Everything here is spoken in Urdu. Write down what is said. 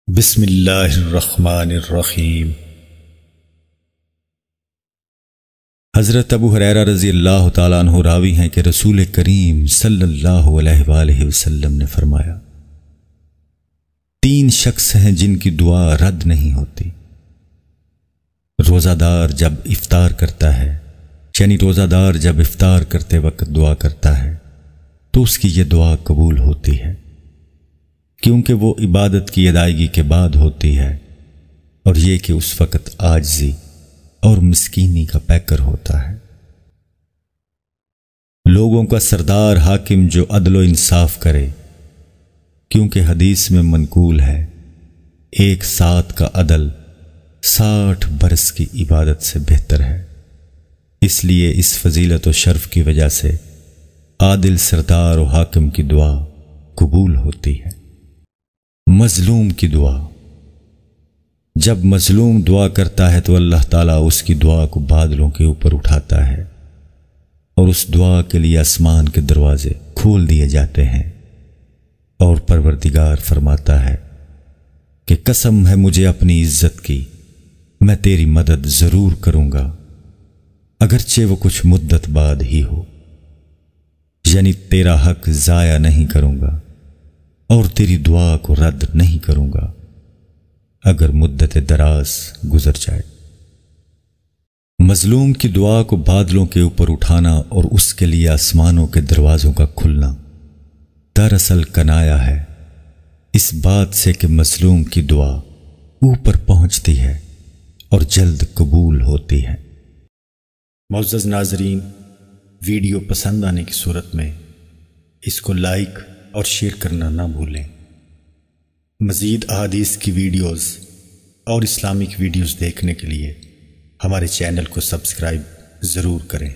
بسم اللہ الرحمن الرحیم۔ حضرت ابو ہریرہ رضی اللہ تعالیٰ عنہ راوی ہیں کہ رسول کریم صلی اللہ علیہ وآلہ وسلم نے فرمایا، 3 شخص ہیں جن کی دعا رد نہیں ہوتی۔ روزہ دار جب افطار کرتا ہے، یعنی روزہ دار جب افطار کرتے وقت دعا کرتا ہے تو اس کی یہ دعا قبول ہوتی ہے، کیونکہ وہ عبادت کی ادائیگی کے بعد ہوتی ہے، اور یہ کہ اس وقت عاجزی اور مسکینی کا پیکر ہوتا ہے۔ لوگوں کا سردار حاکم جو عدل و انصاف کرے، کیونکہ حدیث میں منقول ہے، 1 ساعت کا عدل 60 برس کی عبادت سے بہتر ہے۔ اس لیے اس فضیلت و شرف کی وجہ سے عادل سردار و حاکم کی دعا قبول ہوتی ہے۔ مظلوم کی دعا، جب مظلوم دعا کرتا ہے تو اللہ تعالیٰ اس کی دعا کو بادلوں کے اوپر اٹھاتا ہے، اور اس دعا کے لیے آسمان کے دروازے کھول دیے جاتے ہیں، اور پروردگار فرماتا ہے کہ قسم ہے مجھے اپنی عزت کی، میں تیری مدد ضرور کروں گا، اگرچہ وہ کچھ مدت بعد ہی ہو، یعنی تیرا حق ضائع نہیں کروں گا اور تیری دعا کو رد نہیں کروں گا اگر مدت دراز گزر جائے۔ مظلوم کی دعا کو بادلوں کے اوپر اٹھانا اور اس کے لیے آسمانوں کے دروازوں کا کھلنا دراصل کنایا ہے اس بات سے کہ مظلوم کی دعا اوپر پہنچتی ہے اور جلد قبول ہوتی ہے۔ معزز ناظرین، ویڈیو پسند آنے کی صورت میں اس کو لائک اور شیئر کرنا نہ بھولیں۔ مزید احادیث کی ویڈیوز اور اسلامک ویڈیوز دیکھنے کے لیے ہمارے چینل کو سبسکرائب ضرور کریں۔